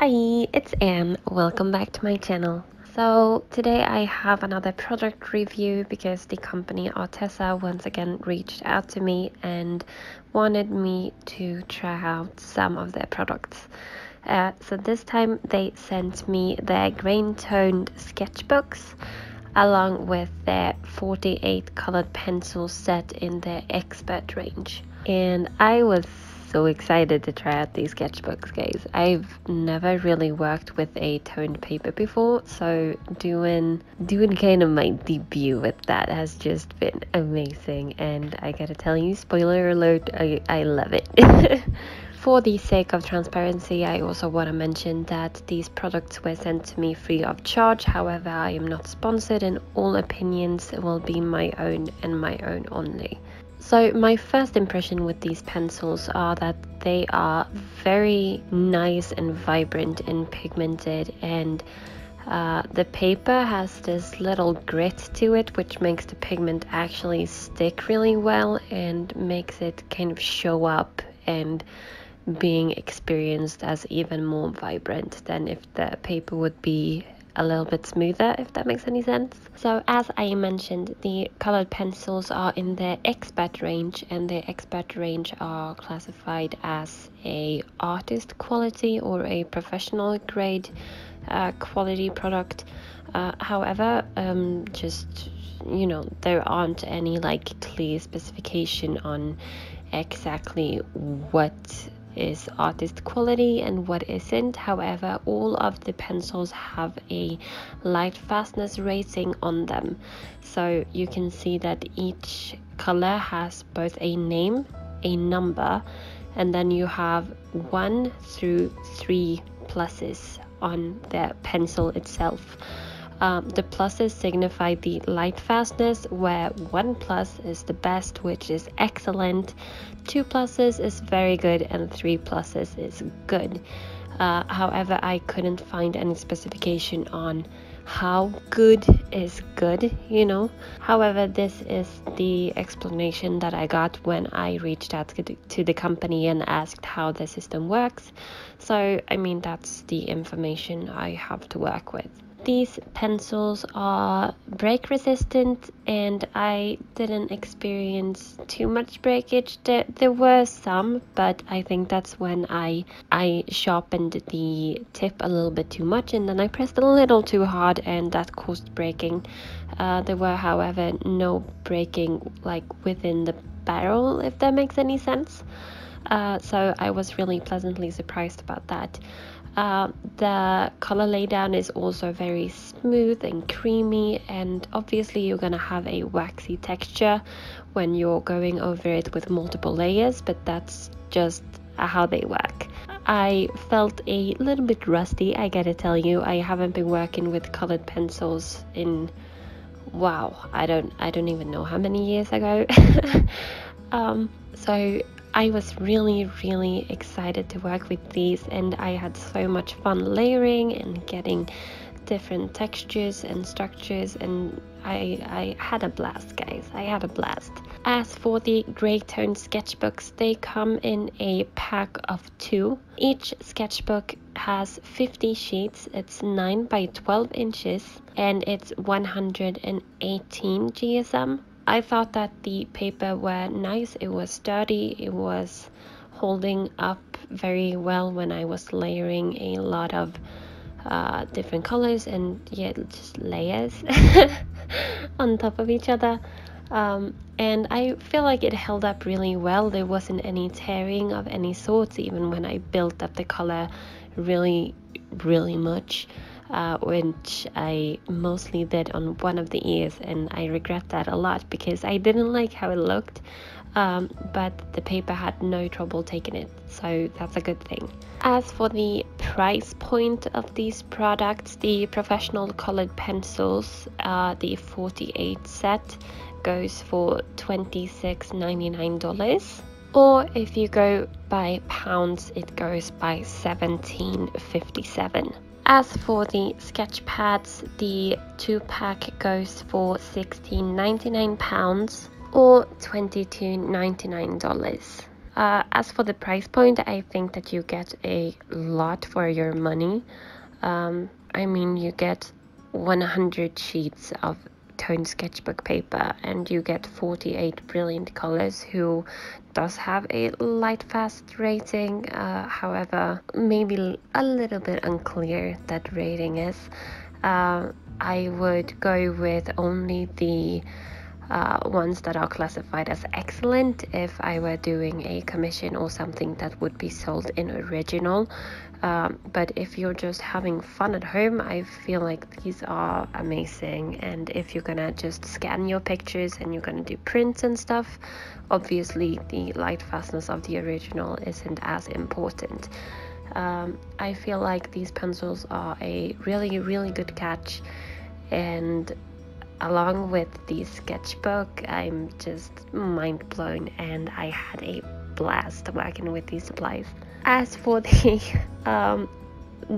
Hi, it's Anne. Welcome back to my channel. So today I have another product review because the company Arteza once again reached out to me and wanted me to try out some of their products. So this time they sent me their grain toned sketchbooks along with their 48 colored pencil set in their expert range. And I was so excited to try out these sketchbooks, guys. I've never really worked with a toned paper before, so doing kind of my debut with that has just been amazing, and I gotta tell you, spoiler alert, I love it. For the sake of transparency, I also want to mention that these products were sent to me free of charge. However, I am not sponsored and all opinions will be my own and my own only. So my first impression with these pencils are that they are very nice and vibrant and pigmented, and the paper has this little grit to it which makes the pigment actually stick really well and makes it kind of show up and being experienced as even more vibrant than if the paper would be a little bit smoother, if that makes any sense. So as I mentioned, the colored pencils are in their expert range, and the expert range are classified as a artist quality or a professional grade quality product. However, just there aren't any like clear specification on exactly what is artist quality and what isn't. However, all of the pencils have a light fastness rating on them, so you can see that each color has both a name, a number, and then you have 1 through 3 pluses on the pencil itself. The pluses signify the light fastness, where 1 plus is the best, which is excellent, 2 pluses is very good, and 3 pluses is good. However, I couldn't find any specification on how good is good, However, this is the explanation that I got when I reached out to the company and asked how the system works. So, I mean, that's the information I have to work with. These pencils are break resistant, and I didn't experience too much breakage. There were some, but I think that's when I sharpened the tip a little bit too much, and then I pressed a little too hard, and that caused breaking. There were, however, no breaking like within the barrel, if that makes any sense. So I was really pleasantly surprised about that. The color laydown is also very smooth and creamy, and obviously you're gonna have a waxy texture when you're going over it with multiple layers, but that's just how they work. I felt a little bit rusty, I gotta tell you. I haven't been working with colored pencils in I don't even know how many years ago. So I was really excited to work with these, and I had so much fun layering and getting different textures and structures, and I had a blast, guys. I had a blast. As for the gray tone sketchbooks, they come in a pack of 2. Each sketchbook has 50 sheets. It's 9 by 12 inches and it's 118 GSM. I thought that the paper were nice. It was sturdy. It was holding up very well when I was layering a lot of different colors and just layers on top of each other. And I feel like it held up really well. There wasn't any tearing of any sorts, even when I built up the color really much. Which I mostly did on one of the ears, and I regret that a lot because I didn't like how it looked, but the paper had no trouble taking it, so that's a good thing. As for the price point of these products, the professional colored pencils, the 48 set, goes for $26.99, or if you go by pounds, it goes by $17.57. As for the sketch pads, the 2-pack goes for £16.99 or $22.99. As for the price point, I think that you get a lot for your money. I mean, you get 100 sheets of toned sketchbook paper and you get 48 brilliant colors, who does have a light fast rating. However, maybe a little bit unclear that rating is. I would go with only the ones that are classified as excellent if I were doing a commission or something that would be sold in original. But if you're just having fun at home, I feel like these are amazing. And if you're gonna just scan your pictures and you're gonna do prints and stuff, obviously the light fastness of the original isn't as important. I feel like these pencils are a really good catch, and along with the sketchbook, I'm just mind blown, and I had a blast working with these supplies. As for the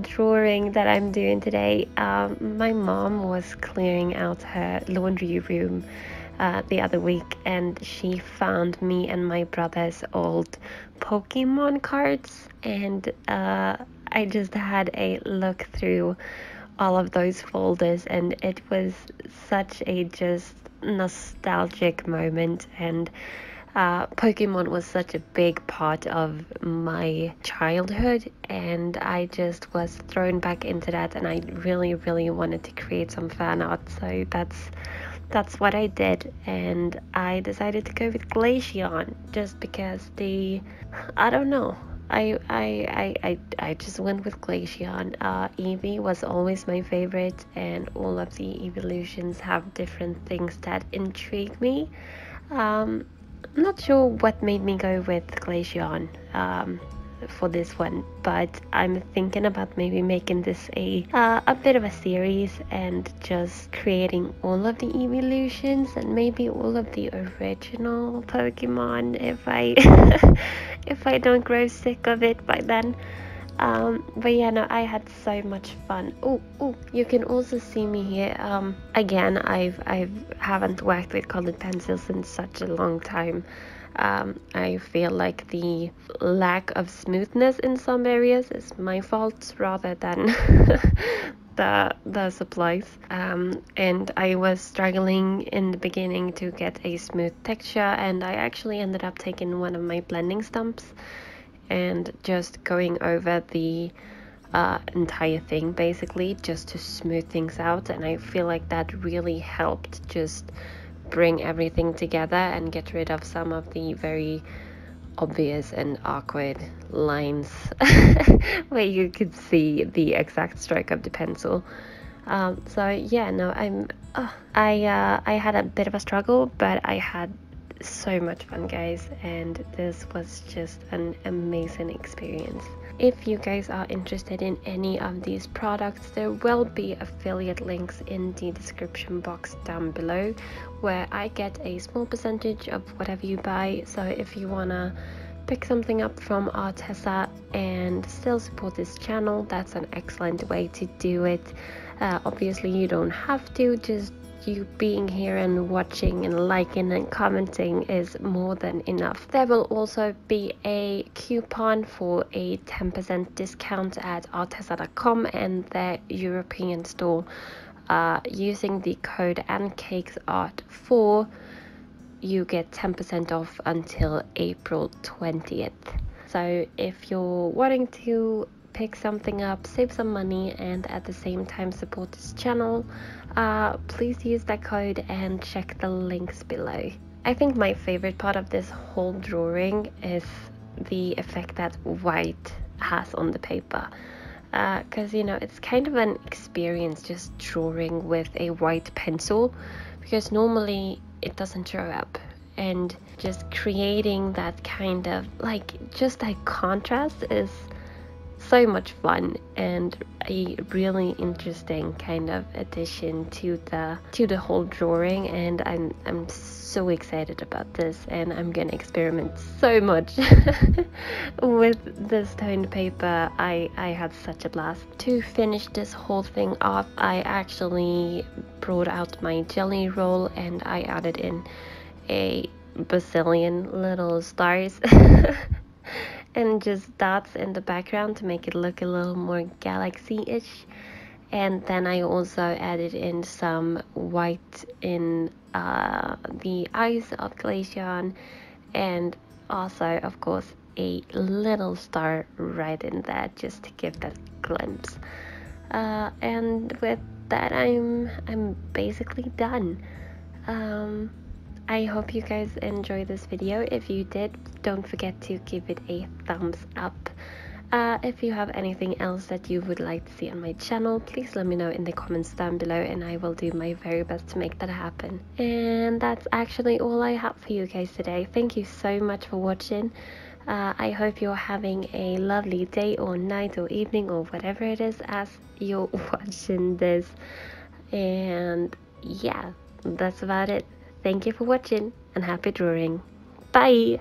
drawing that I'm doing today, my mom was clearing out her laundry room the other week, and she found me and my brother's old Pokemon cards, and I just had a look through all of those folders, and it was such a just nostalgic moment. And Pokemon was such a big part of my childhood, and I just was thrown back into that, and I really wanted to create some fan art, so that's what I did. And I decided to go with Glaceon just because I don't know, I just went with Glaceon. Eevee was always my favorite, and all of the evolutions have different things that intrigue me. I'm not sure what made me go with Glaceon for this one, but I'm thinking about maybe making this a bit of a series and just creating all of the evolutions and maybe all of the original Pokemon if I if I don't grow sick of it by then. But yeah, no, I had so much fun. Oh, you can also see me here. Again, I haven't worked with colored pencils in such a long time. I feel like the lack of smoothness in some areas is my fault rather than the supplies. And I was struggling in the beginning to get a smooth texture, and I actually ended up taking one of my blending stumps and just going over the entire thing basically, just to smooth things out. And I feel like that really helped just bring everything together and get rid of some of the very obvious and awkward lines where you could see the exact stroke of the pencil. So yeah, no, I had a bit of a struggle, but I had so much fun, guys, and this was just an amazing experience. If you guys are interested in any of these products, there will be affiliate links in the description box down below, where I get a small percentage of whatever you buy. So if you wanna pick something up from Arteza and still support this channel, that's an excellent way to do it. Obviously you don't have to, just you being here and watching and liking and commenting is more than enough. There will also be a coupon for a 10% discount at arteza.com and their European store. Using the code AndCakesArt4, you get 10% off until April 20th. So if you're wanting to pick something up, save some money, and at the same time support this channel, please use that code and check the links below. I think my favorite part of this whole drawing is the effect that white has on the paper, because you know, it's kind of an experience just drawing with a white pencil, because normally it doesn't show up, and just creating that kind of just that contrast is so much fun and a really interesting kind of addition to the whole drawing. And I'm so excited about this, and I'm gonna experiment so much with this toned paper. I had such a blast. To finish this whole thing off, I actually brought out my jelly roll and I added in a bazillion little stars and just dots in the background to make it look a little more galaxy-ish. And then I also added in some white in the eyes of Glaceon, and also of course a little star right in there just to give that glimpse. And with that I'm basically done. I hope you guys enjoyed this video. If you did, don't forget to give it a thumbs up. If you have anything else that you would like to see on my channel, please let me know in the comments down below, and I will do my very best to make that happen. And that's actually all I have for you guys today. Thank you so much for watching. I hope you're having a lovely day or night or evening or whatever it is as you're watching this. And yeah, that's about it. Thank you for watching and happy drawing. Bye!